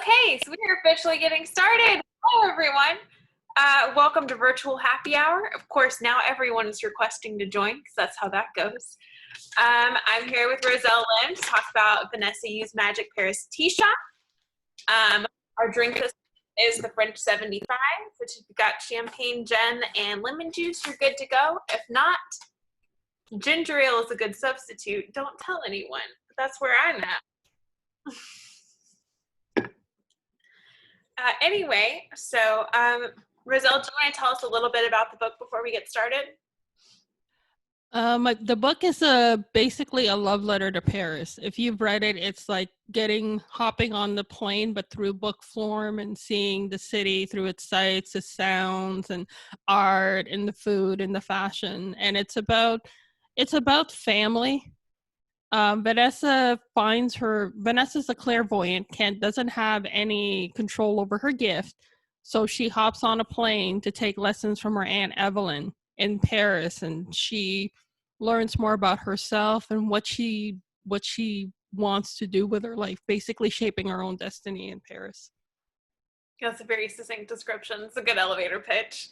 Okay, so we are officially getting started. Hello, everyone. Welcome to Virtual Happy Hour. Of course, now everyone is requesting to join because that's how that goes. I'm here with Roselle Lim to talk about Vanessa Yu's Magic Paris Tea Shop. Our drink is the French 75, which has got champagne, gin, and lemon juice. You're good to go. If not, ginger ale is a good substitute. Don't tell anyone, but that's where I'm at. Anyway, so Roselle, do you want to tell us a little bit about the book before we get started? The book is basically a love letter to Paris. If you've read it, it's like hopping on the plane, but through book form and seeing the city through its sights, the sounds and art and the food and the fashion. And it's about family. Vanessa's a clairvoyant, doesn't have any control over her gift. So she hops on a plane to take lessons from her Aunt Evelyn in Paris, and she learns more about herself and what she wants to do with her life, basically shaping her own destiny in Paris. That's a very succinct description. It's a good elevator pitch.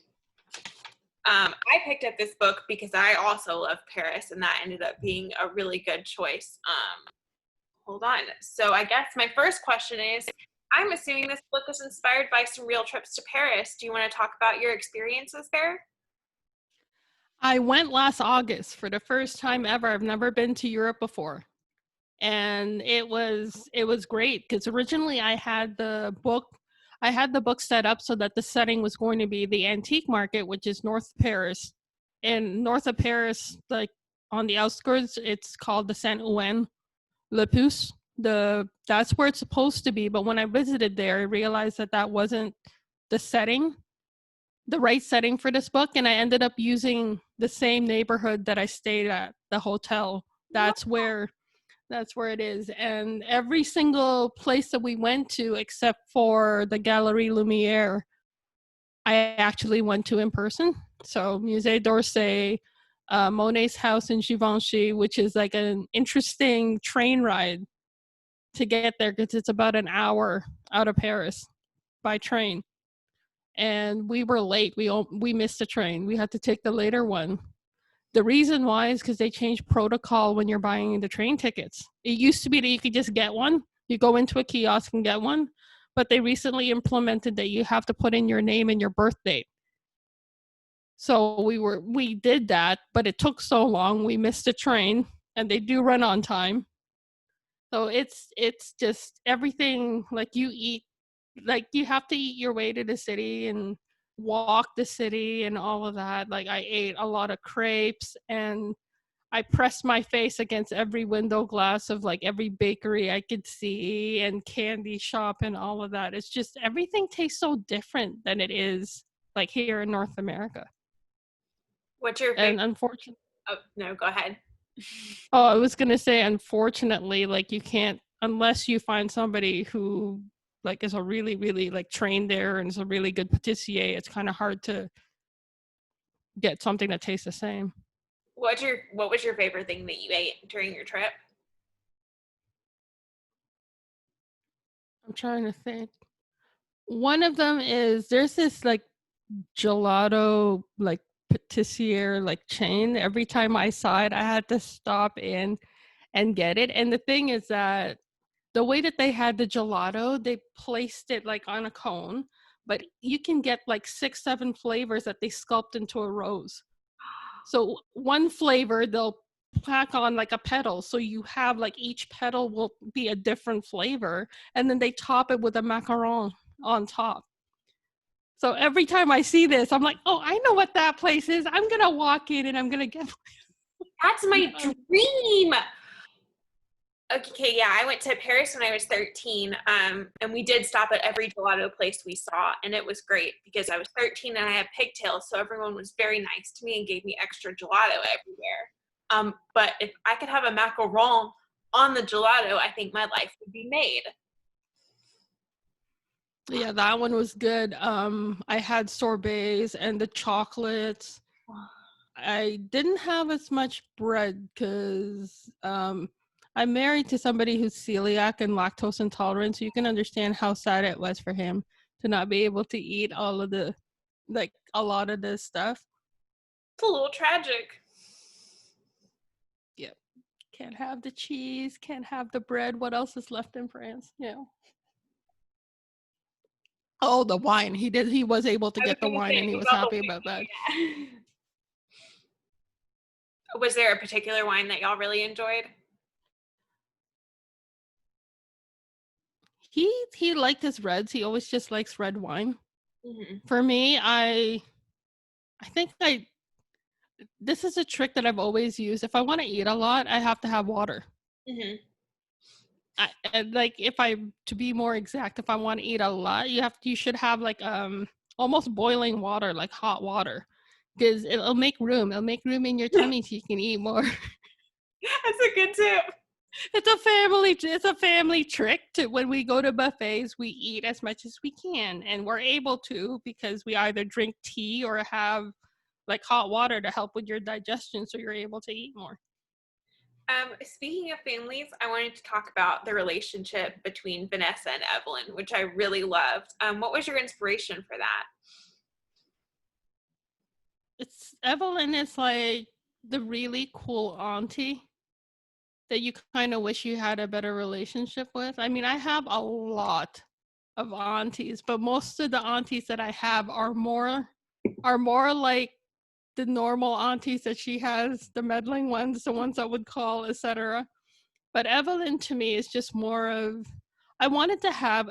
I picked up this book because I also love Paris, and that ended up being a really good choice. Hold on. So I guess my first question is, I'm assuming this book was inspired by some real trips to Paris. Do you want to talk about your experiences there? I went last August for the first time ever. I've never been to Europe before. And it was great because originally I had the book set up so that the setting was going to be the antique market, which is north of Paris. And north of Paris, like on the outskirts, it's called the Saint-Ouen Le Puce. That's where it's supposed to be. But when I visited there, I realized that wasn't the right setting for this book. And I ended up using the same neighborhood that I stayed at, the hotel. That's where it is. And every single place that we went to, except for the Galerie Lumière, I actually went to in person. So Musée d'Orsay, Monet's house in Givenchy, which is like an interesting train ride to get there because it's about an hour out of Paris by train. And we were late. We missed the train. We had to take the later one. The reason why is because they changed protocol when you're buying the train tickets. It used to be that you could just get one. You go into a kiosk and get one. But they recently implemented that you have to put in your name and your birth date. So we did that, but it took so long. We missed a train, and they do run on time. So it's just everything. Like you have to eat your way to the city and walk the city and all of that. Like I ate a lot of crepes, and I pressed my face against every window glass of like every bakery I could see and candy shop and all of that. It's just everything tastes so different than it is like here in North America. What's your favorite? And unfortunately, oh no, go ahead. I was gonna say, unfortunately, like you can't, unless you find somebody who like is a really, really like trained there and is a really good patissier, it's kind of hard to get something that tastes the same. What was your favorite thing that you ate during your trip? I'm trying to think. One of them is there's this like gelato like patissier like chain. Every time I saw it, I had to stop in and get it. And the thing is that the way that they had the gelato, they placed it like on a cone, but you can get like 6-7 flavors that they sculpt into a rose. So one flavor they'll pack on like a petal, so you have like each petal will be a different flavor, and then they top it with a macaron on top. So every time I see this, I'm like, oh, I know what that place is. I'm gonna walk in and I'm gonna get That's my dream. Okay, yeah, I went to Paris when I was 13, and we did stop at every gelato place we saw, and it was great because I was 13 and I had pigtails, so everyone was very nice to me and gave me extra gelato everywhere. But if I could have a macaron on the gelato, I think my life would be made. Yeah, that one was good. I had sorbets and the chocolates. I didn't have as much bread because I'm married to somebody who's celiac and lactose intolerant, so you can understand how sad it was for him to not be able to eat all of the, like, a lot of this stuff. It's a little tragic. Yep. Can't have the cheese, can't have the bread. What else is left in France? Yeah. Oh, the wine. He was able to I was get the going to wine, say and he was about the happy about that. wine. Was there a particular wine that y'all really enjoyed? He liked his reds. He always just likes red wine. Mm-hmm. For me, I think this is a trick that I've always used. If I want to eat a lot, I have to have water. Mm-hmm. And like, if I, to be more exact, if I want to eat a lot, you should have like almost boiling water, like hot water, because it'll make room. It'll make room in your tummy so you can eat more. That's a good tip. It's a family trick. To when we go to buffets, we eat as much as we can, and we're able to because we either drink tea or have like hot water to help with your digestion, so you're able to eat more. Speaking of families, I wanted to talk about the relationship between Vanessa and Evelyn, which I really loved. What was your inspiration for that? It's Evelyn is like the really cool auntie that you kind of wish you had a better relationship with. I mean, I have a lot of aunties, but most of the aunties that I have are more like the normal aunties that she has, the meddling ones, the ones that would call, etc. But Evelyn to me is just more of, I wanted to have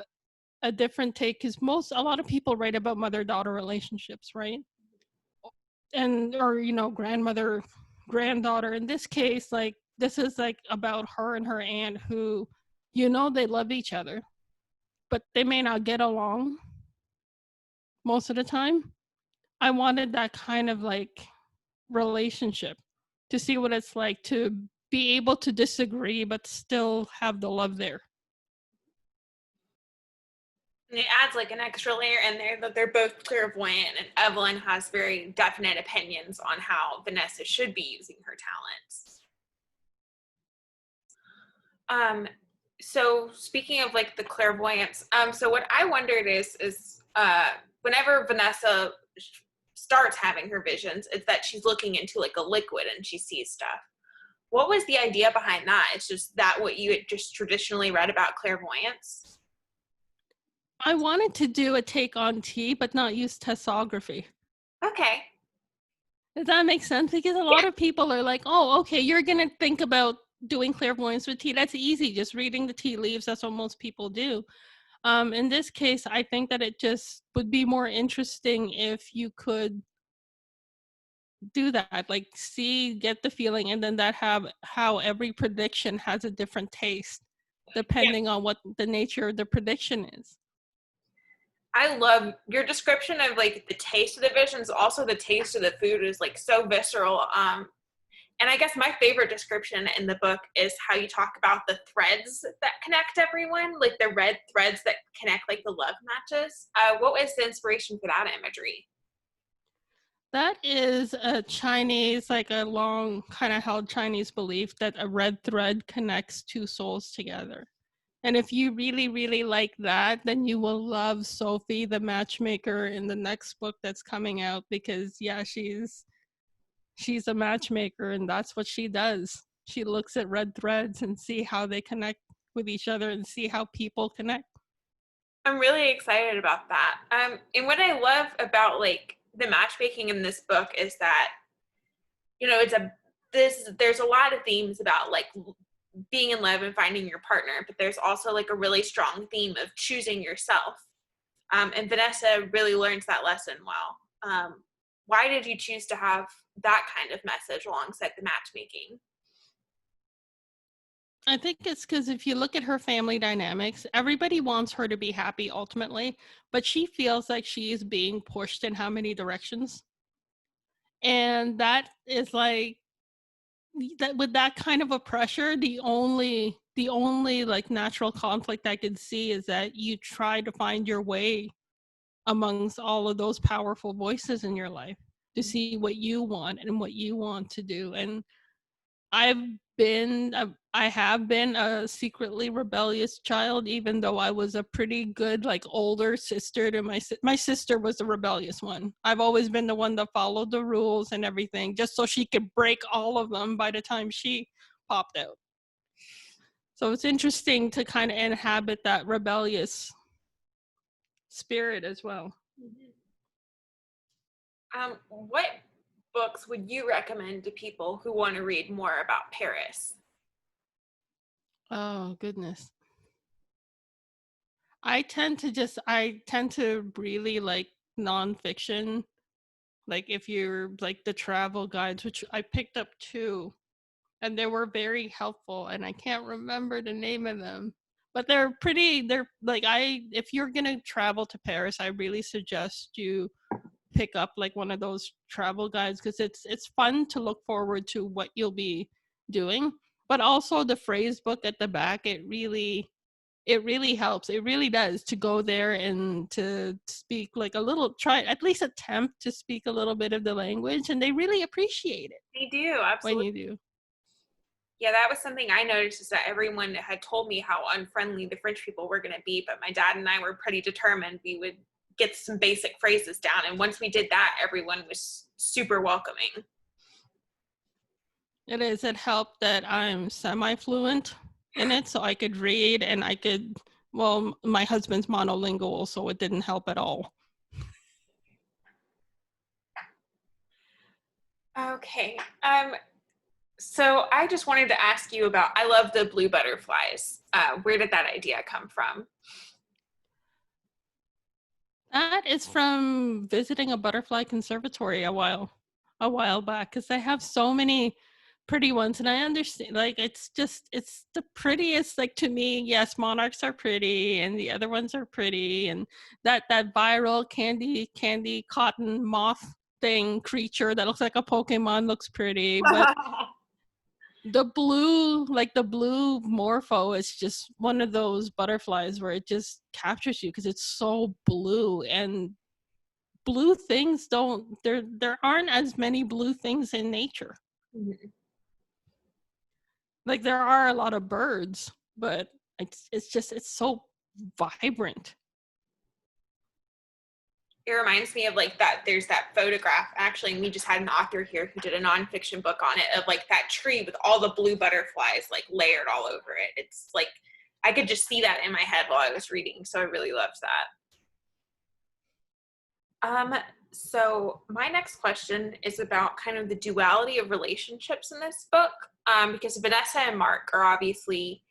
a different take because a lot of people write about mother-daughter relationships, right? And or grandmother granddaughter. In this case, like, this is like about her and her aunt who, they love each other, but they may not get along most of the time. I wanted that kind of like relationship to see what it's like to be able to disagree but still have the love there. And it adds like an extra layer in there that they're both clairvoyant, and Evelyn has very definite opinions on how Vanessa should be using her talents. So speaking of like the clairvoyance, so what I wondered is whenever Vanessa starts having her visions, it's that she's looking into like a liquid and she sees stuff. What was the idea behind that? It's just that what you had just traditionally read about clairvoyance? I wanted to do a take on tea, but not use tessography. Okay. Does that make sense? Because a lot of people are like, oh, okay, you're going to think about doing clairvoyance with tea. That's easy. Just reading the tea leaves. That's what most people do. In this case, I think that it just would be more interesting if you could do that, like get the feeling, and then that have how every prediction has a different taste depending on what the nature of the prediction is. I love your description of like the taste of the visions. Also, the taste of the food is like so visceral. And I guess my favorite description in the book is how you talk about the threads that connect everyone, like the red threads that connect like the love matches. What was the inspiration for that imagery? That is a Chinese, like a long kind of held Chinese belief that a red thread connects two souls together. And if you really, really like that, then you will love Sophie, the matchmaker, in the next book that's coming out, because yeah, she's a matchmaker, and that's what she does. She looks at red threads and see how they connect with each other and see how people connect. I'm really excited about that. And what I love about like the matchmaking in this book is that, there's a lot of themes about like being in love and finding your partner, but there's also like a really strong theme of choosing yourself. And Vanessa really learns that lesson well. Why did you choose to have that kind of message alongside the matchmaking? I think it's because if you look at her family dynamics, everybody wants her to be happy ultimately, but she feels like she is being pushed in how many directions. And that is like, that with that kind of a pressure, the only like natural conflict I could see is that you try to find your way amongst all of those powerful voices in your life to see what you want and what you want to do. And I've been I have been a secretly rebellious child, even though I was a pretty good, like, older sister to my sister was the rebellious one. I've always been the one that followed the rules and everything, just so she could break all of them by the time she popped out. So it's interesting to kind of inhabit that rebellious spirit as well. What books would you recommend to people who want to read more about Paris? Oh, goodness. I tend to really like nonfiction. Like, if you're like the travel guides, which I picked up two, and they were very helpful, and I can't remember the name of them. But they're like, if you're gonna travel to Paris, I really suggest you pick up like one of those travel guides, because it's fun to look forward to what you'll be doing. But also the phrase book at the back, it really helps. It really does, to go there and to speak like a little, try at least attempt to speak a little bit of the language, and they really appreciate it They do, when absolutely. you do. Yeah, that was something I noticed, is that everyone had told me how unfriendly the French people were going to be, but my dad and I were pretty determined we would get some basic phrases down. And once we did that, everyone was super welcoming. It helped that I'm semi-fluent in it, so I could read, and well, my husband's monolingual, so it didn't help at all. Okay. So I just wanted to ask you about, I love the blue butterflies. Where did that idea come from? That is from visiting a butterfly conservatory a while back, because they have so many pretty ones, and I understand, like, it's the prettiest. Like, to me, yes, monarchs are pretty and the other ones are pretty, and that viral candy cotton moth thing creature that looks like a Pokemon looks pretty, but the blue morpho is just one of those butterflies where it just captures you because it's so blue. And blue things don't there aren't as many blue things in nature. Like, there are a lot of birds, but it's so vibrant. It reminds me of like that, there's that photograph actually, and we just had an author here who did a nonfiction book on it, of like that tree with all the blue butterflies like layered all over it. It's like, I could just see that in my head while I was reading, so I really loved that. So my next question is about kind of the duality of relationships in this book, because Vanessa and Mark are obviously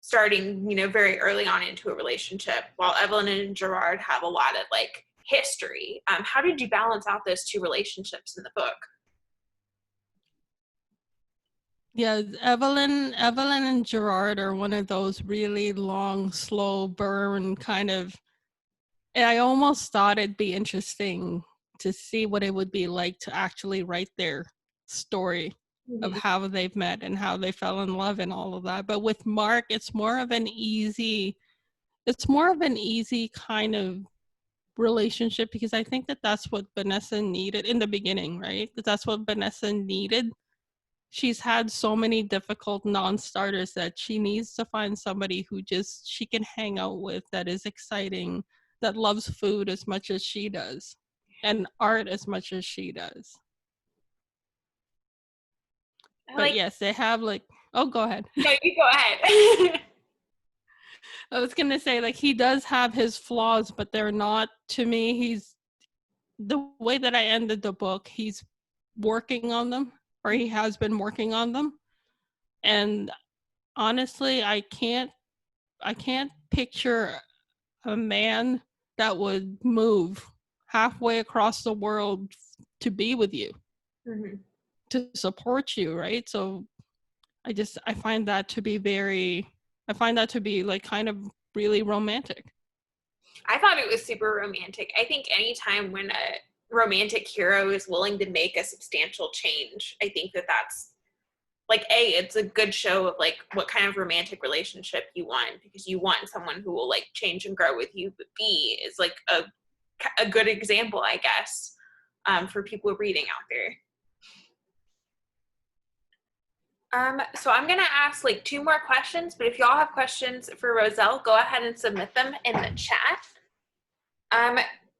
starting, very early on into a relationship, while Evelyn and Gerard have a lot of like history. How did you balance out those two relationships in the book? Yeah, Evelyn and Gerard are one of those really long, slow burn kind of. And I almost thought it'd be interesting to see what it would be like to actually write their story of how they've met and how they fell in love and all of that. But with Mark, it's more of an easy kind of relationship, because I think that's what Vanessa needed in the beginning, right? That's what Vanessa needed. She's had so many difficult non-starters that she needs to find somebody who just she can hang out with, that is exciting, that loves food as much as she does and art as much as she does. But yes, they have like, oh, go ahead. No, you go ahead. I was gonna say, like, he does have his flaws, but they're not, to me, he's the way that I ended the book, he's working on them, or he has been working on them. And honestly, I can't picture a man that would move halfway across the world to be with you, to support you, right? So I find that to be like kind of really romantic. I thought it was super romantic. I think anytime when a romantic hero is willing to make a substantial change, I think that that's like, it's a good show of like what kind of romantic relationship you want, because you want someone who will like change and grow with you. But B is like a good example, I guess, for people reading out there. So I'm gonna ask like 2 more questions, but if y'all have questions for Roselle, go ahead and submit them in the chat.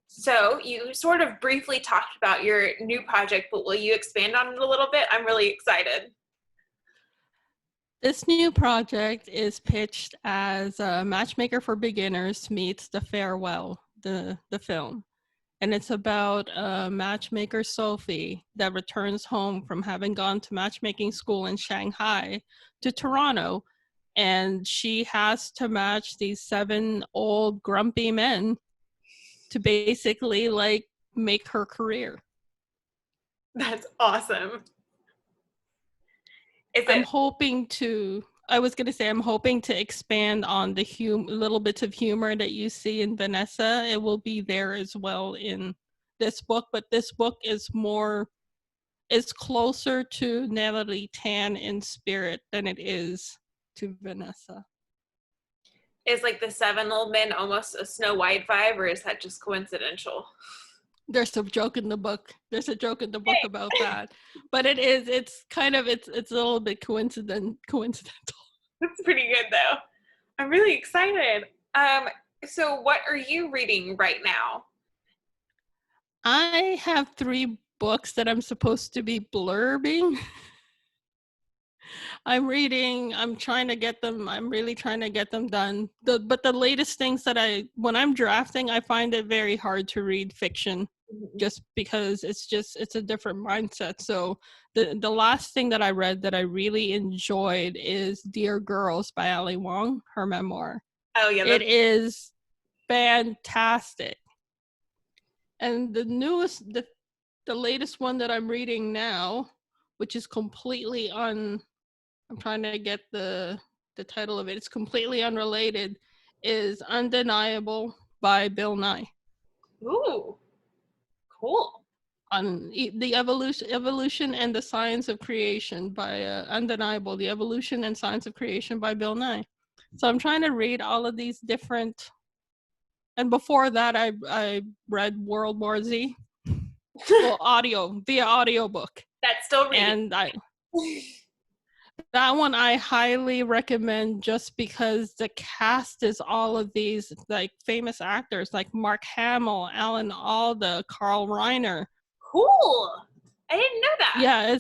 So you sort of briefly talked about your new project, but will you expand on it a little bit? I'm really excited. This new project is pitched as a Matchmaker for Beginners meets The Farewell, the film. And it's about matchmaker Sophie that returns home from having gone to matchmaking school in Shanghai to Toronto. And she has to match these 7 old grumpy men to basically like make her career. That's awesome. I'm hoping to expand on the little bits of humor that you see in Vanessa. It will be there as well in this book, but this book is closer to Natalie Tan in spirit than it is to Vanessa. Is like the 7 old men almost a Snow White vibe, or is that just coincidental? There's a joke in the book. About that, but it's a little bit coincidental. That's pretty good though. I'm really excited. So what are you reading right now? I have 3 books that I'm supposed to be blurbing. I'm really trying to get them done. But the latest things when I'm drafting, I find it very hard to read fiction just because it's a different mindset. So the last thing that I read that I really enjoyed is Dear Girls by Ali Wong, her memoir. Oh yeah. It is fantastic. And the latest one that I'm reading now, which is completely I'm trying to get the title of it. It's completely unrelated. Is Undeniable by Bill Nye. Ooh, cool. On the evolution and the science of creation by Undeniable, the evolution and science of creation by Bill Nye. So I'm trying to read all of these different. And before that, I read World War Z. Well, via audiobook. That's still reading. And that one I highly recommend just because the cast is all of these like famous actors like Mark Hamill, Alan Alda, Carl Reiner. Cool. I didn't know that. Yeah,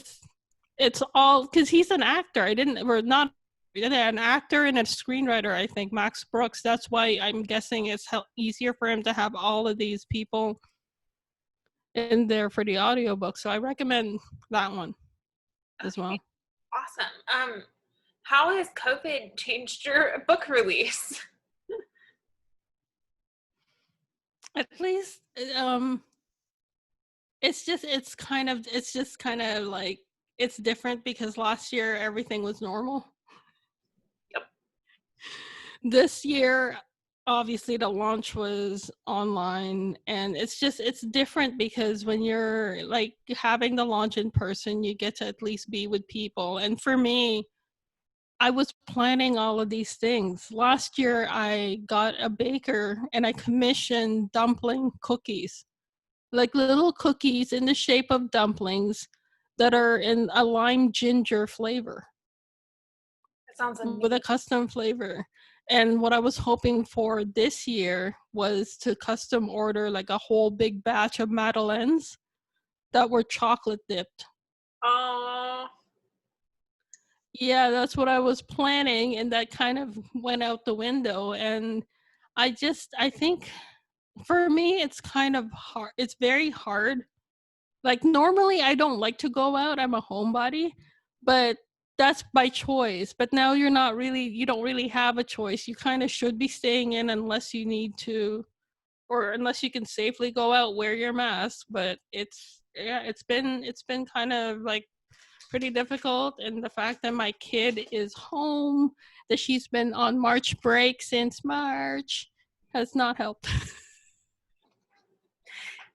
it's all because he's an actor. An actor and a screenwriter, I think, Max Brooks. That's why I'm guessing it's easier for him to have all of these people in there for the audiobook. So I recommend that one as well. Awesome. How has COVID changed your book release? At least, it's just kind of like it's different because last year everything was normal. Yep. This year, obviously, the launch was online, and it's different because when you're like having the launch in person, you get to at least be with people. And for me, I was planning all of these things. Last year, I got a baker and I commissioned dumpling cookies, like little cookies in the shape of dumplings that are in a lime ginger flavor. That sounds amazing. With a custom flavor. And what I was hoping for this year was to custom order like a whole big batch of madeleines that were chocolate dipped. Oh. Yeah, that's what I was planning, and that kind of went out the window. And I think for me, it's kind of hard. It's very hard. Like normally I don't like to go out. I'm a homebody, but that's by choice. But now you don't really have a choice. You kind of should be staying in unless you need to, or unless you can safely go out, wear your mask. But it's been kind of like pretty difficult, and the fact that my kid is home, that she's been on March break since March, has not helped.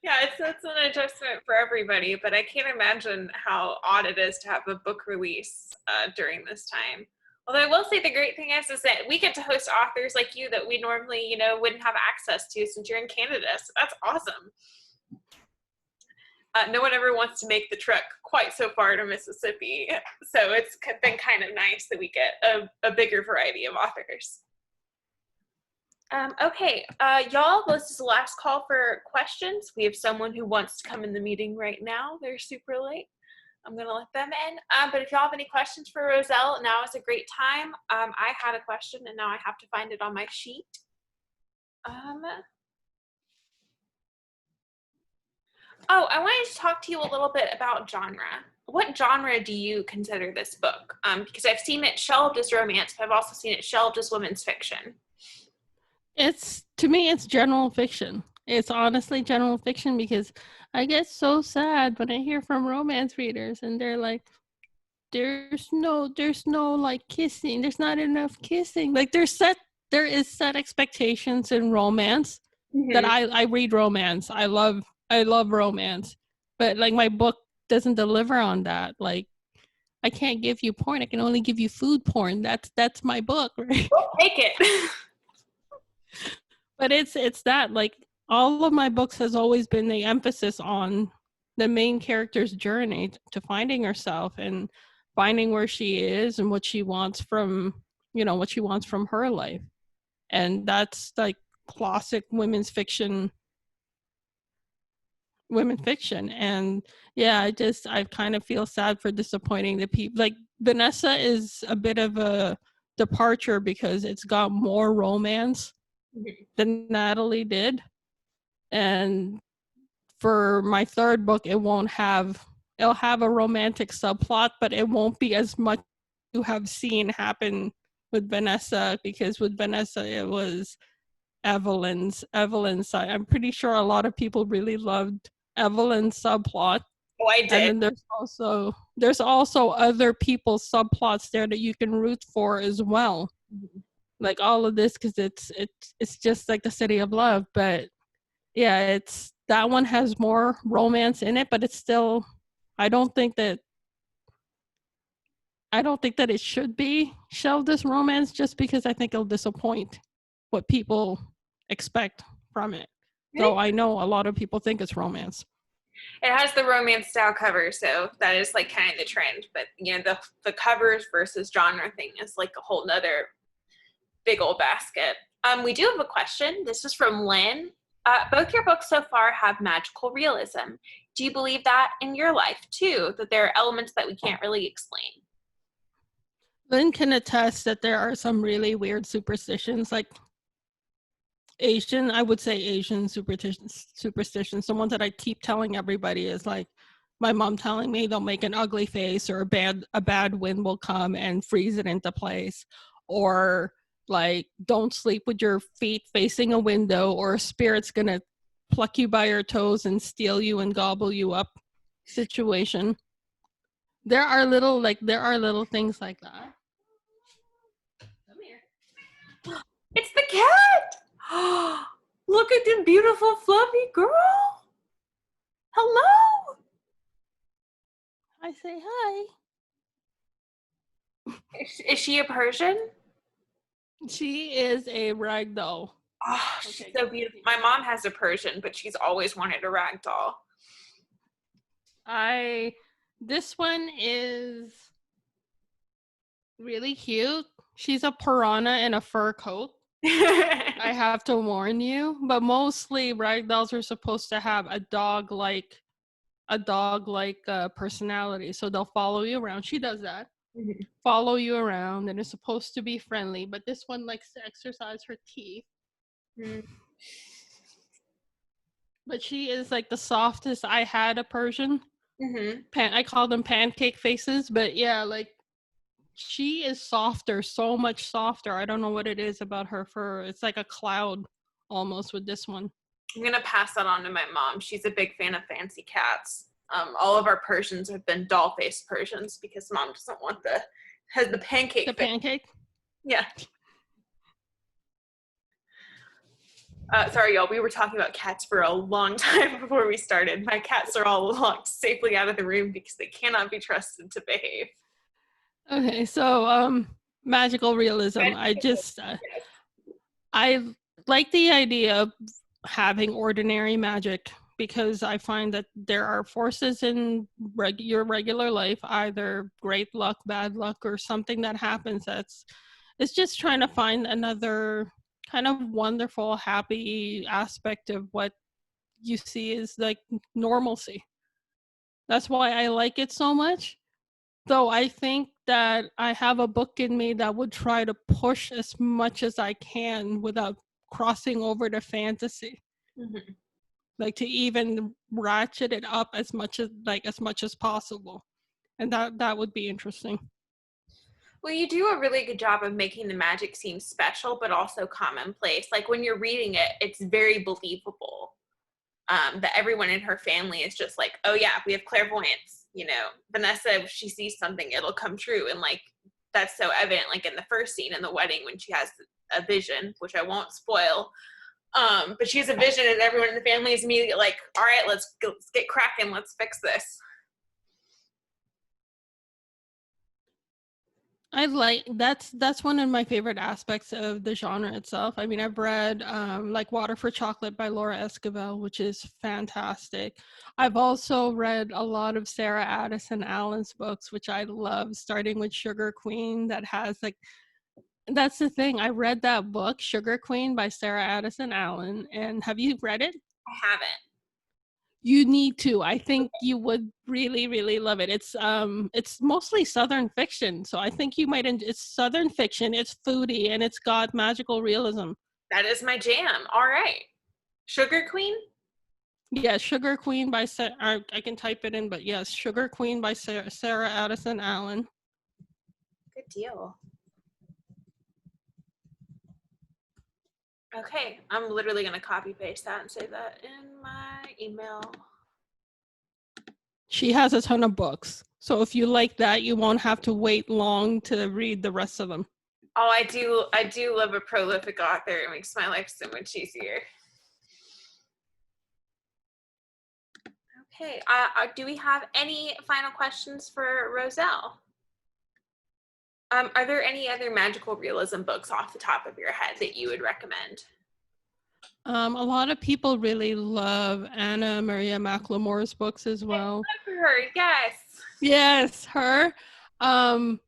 Yeah, it's an adjustment for everybody, but I can't imagine how odd it is to have a book release during this time. Although I will say the great thing is that we get to host authors like you that we normally, wouldn't have access to since you're in Canada. So that's awesome. No one ever wants to make the trek quite so far to Mississippi. So it's been kind of nice that we get a bigger variety of authors. Okay, y'all, this is the last call for questions. We have someone who wants to come in the meeting right now. They're super late. I'm going to let them in. But if y'all have any questions for Roselle, now is a great time. I had a question, and now I have to find it on my sheet. Oh, I wanted to talk to you a little bit about genre. What genre do you consider this book? Because I've seen it shelved as romance, but I've also seen it shelved as women's fiction. To me, it's general fiction. It's honestly general fiction because I get so sad when I hear from romance readers and they're like, there's no like kissing. There's not enough kissing. Like there is set expectations in romance that I read romance. I love romance, but like my book doesn't deliver on that. Like I can't give you porn. I can only give you food porn. That's my book, right? We'll take it. But it's that, like, all of my books has always been the emphasis on the main character's journey to finding herself and finding where she is and what she wants from her life. And that's like classic women fiction. And yeah, I kind of feel sad for disappointing the people. Like Vanessa is a bit of a departure because it's got more romance than Natalie did. And for my third book, it'll have a romantic subplot, but it won't be as much you have seen happen with Vanessa, because with Vanessa it was Evelyn's side. I'm pretty sure a lot of people really loved Evelyn's subplot. Oh, I did. And then there's also other people's subplots there that you can root for as well. Like all of this, because it's just like the City of Love. But yeah, that one has more romance in it, but it's still, I don't think that it should be shelved as romance, just because I think it'll disappoint what people expect from it. So I know a lot of people think it's romance. It has the romance style cover, so that is like kind of the trend. But the covers versus genre thing is like a whole nother big old basket. We do have a question. This is from Lynn. Both your books so far have magical realism. Do you believe that in your life too, that there are elements that we can't really explain? Lynn can attest that there are some really weird superstitions, like Asian superstitions. The ones that I keep telling everybody is like my mom telling me they'll make an ugly face, or a bad wind will come and freeze it into place, or like don't sleep with your feet facing a window, or a spirit's gonna pluck you by your toes and steal you and gobble you up situation. There are little things like that. Come here. It's the cat. Look at the beautiful fluffy girl. Hello. I say hi. Is she a Persian? She is a ragdoll. Oh, she's so beautiful. My mom has a Persian, but she's always wanted a ragdoll. This one is really cute. She's a piranha in a fur coat. I have to warn you, but mostly ragdolls are supposed to have a dog-like personality, so they'll follow you around. She does that. Follow you around, and is supposed to be friendly, but this one likes to exercise her teeth. But she is like the softest. I had a Persian. I call them pancake faces, but yeah, like she is softer, so much softer. I don't know what it is about her fur. It's like a cloud almost with this one. I'm gonna pass that on to my mom. She's a big fan of fancy cats. All of our Persians have been doll-faced Persians because mom doesn't want the pancake. The pancake? Yeah. Sorry, y'all. We were talking about cats for a long time before we started. My cats are all locked safely out of the room because they cannot be trusted to behave. Okay, so magical realism. I like the idea of having ordinary magic because I find that there are forces in your regular life, either great luck, bad luck, or something that happens it's just trying to find another kind of wonderful, happy aspect of what you see is like normalcy. That's why I like it so much. Though I think that I have a book in me that would try to push as much as I can without crossing over to fantasy. Mm-hmm. Like to even ratchet it up as much as possible. And that would be interesting. Well, you do a really good job of making the magic seem special, but also commonplace. Like when you're reading it, it's very believable that everyone in her family is just like, oh yeah, we have clairvoyance. You know, Vanessa, if she sees something, it'll come true. And like, that's so evident, like in the first scene in the wedding when she has a vision, which I won't spoil. But she has a vision and everyone in the family is immediately like, all right, let's get cracking. Let's fix this. I like that's one of my favorite aspects of the genre itself. I mean, I've read like Water for Chocolate by Laura Esquivel, which is fantastic. I've also read a lot of Sarah Addison Allen's books, which I love, starting with Sugar Queen, that has like that's the thing. I read that book, Sugar Queen by Sarah Addison Allen, and have you read it? I haven't. You need to. I think you would really, really love it. It's mostly Southern fiction, so I think you might. It's Southern fiction. It's foodie, and it's got magical realism. That is my jam. All right, Sugar Queen. Yeah, Sugar Queen by I can type it in, but yes, Sugar Queen by Sarah Addison Allen. Good deal. Okay, I'm literally gonna copy paste that and save that in my email. She has a ton of books, so if you like that, you won't have to wait long to read the rest of them. Oh, I do love a prolific author. It makes my life so much easier. Okay, do we have any final questions for Roselle? Are there any other magical realism books off the top of your head that you would recommend? A lot of people really love Anna Maria McLemore's books as well. I love her, yes. Yes, her. I'm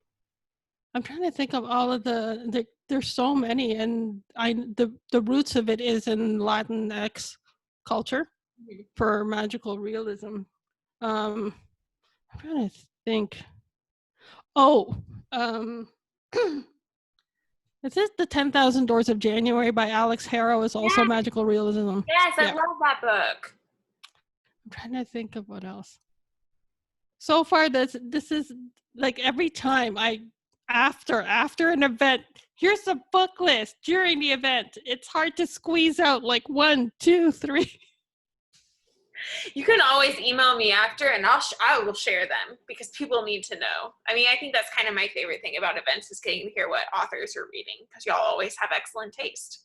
trying to think of all of there's so many, and the roots of it is in Latinx culture for magical realism. I'm trying to think. Oh, is this The 10,000 Doors of January by Alex Harrow is also magical realism. Yes, I love that book. I'm trying to think of what else. So far, this is like every time after an event, here's a book list during the event. It's hard to squeeze out like 1, 2, 3. You can always email me after and I will share them because people need to know. I mean, I think that's kind of my favorite thing about events is getting to hear what authors are reading because y'all always have excellent taste.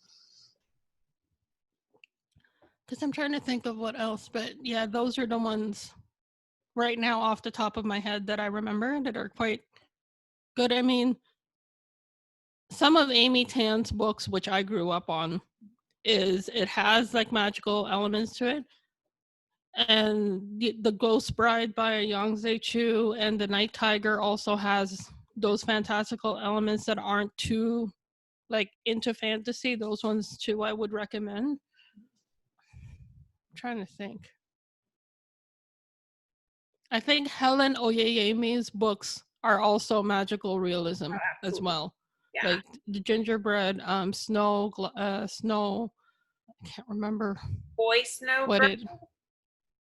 Because I'm trying to think of what else, but yeah, those are the ones right now off the top of my head that I remember that are quite good. I mean, some of Amy Tan's books, which I grew up on, it has like magical elements to it. And the Ghost Bride by Yang Zhe Chu and The Night Tiger also has those fantastical elements that aren't too like into fantasy. Those ones too I would recommend. I'm trying to think. I think Helen Oyeyemi's books are also magical realism as well. Yeah. Like the Gingerbread, Snow, I can't remember. Boy Snow.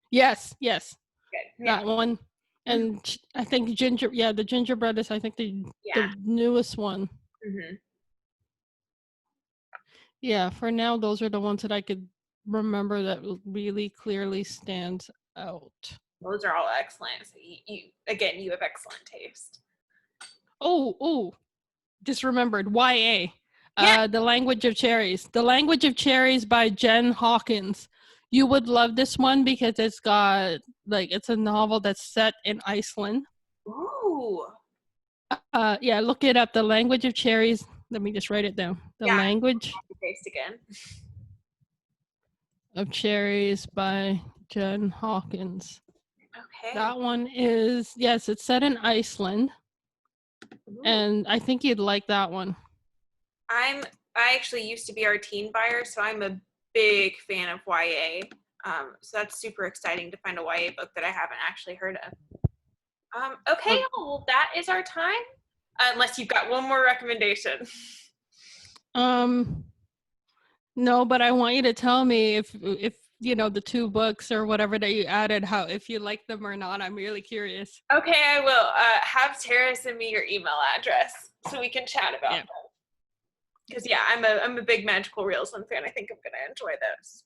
Yes. Good. That one. And I think the Gingerbread is I think the newest one. Mm-hmm. Yeah, for now, those are the ones that I could remember that really clearly stands out. Those are all excellent. So you have excellent taste. Oh, just remembered YA. Yeah. The Language of Cherries. The Language of Cherries by Jen Hawkins. You would love this one because it's got it's a novel that's set in Iceland. Ooh. Yeah, look it up. The Language of Cherries. Let me just write it down. The Language taste again. of Cherries by Jen Hawkins. Okay. That one is, yes, it's set in Iceland. Ooh. And I think you'd like that one. I actually used to be our teen buyer, so I'm a big fan of YA. So that's super exciting to find a YA book that I haven't actually heard of. Okay, well, that is our time. Unless you've got one more recommendation. No, but I want you to tell me if you know the 2 books or whatever that you added, how if you like them or not. I'm really curious. Okay, I will. Have Tara send me your email address so we can chat about them. Because yeah, I'm a big Magical Realism fan. I think I'm gonna enjoy those.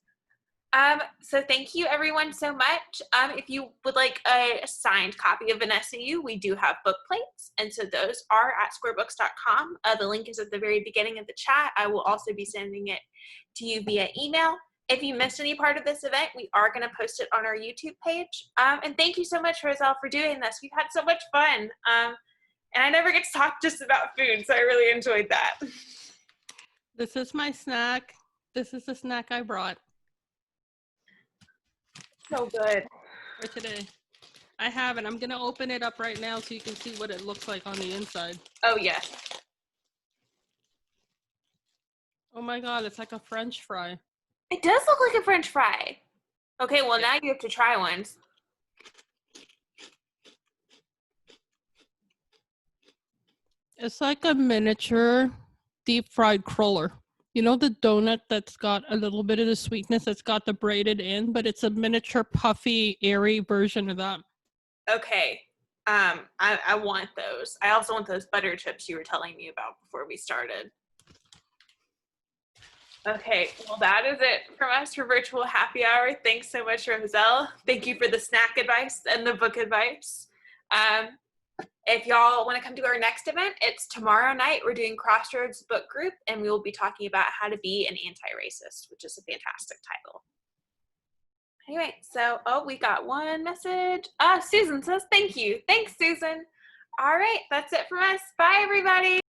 So thank you everyone so much. If you would like a signed copy of Vanessa You, we do have book plates, and so those are at squarebooks.com. The link is at the very beginning of the chat. I will also be sending it to you via email. If you missed any part of this event, we are going to post it on our YouTube page. And thank you so much, Roselle, for doing this. We've had so much fun. And I never get to talk just about food, so I really enjoyed that. This is my snack. This is the snack I brought. So good. For today. I have it. I'm going to open it up right now so you can see what it looks like on the inside. Oh, yes. Oh my God, it's like a French fry. It does look like a French fry. Okay, well, now you have to try one. It's like a miniature deep fried cruller. You know the donut that's got a little bit of the sweetness that's got the braided in, but it's a miniature puffy, airy version of that. Okay. I want those. I also want those butter chips you were telling me about before we started. Okay, well, that is it from us for Virtual Happy Hour. Thanks so much, Roselle. Thank you for the snack advice and the book advice. If y'all want to come to our next event, it's tomorrow night. We're doing Crossroads Book Group, and we will be talking about how to be an anti-racist, which is a fantastic title. Anyway, so, we got one message. Susan says thank you. Thanks, Susan. All right, that's it from us. Bye, everybody.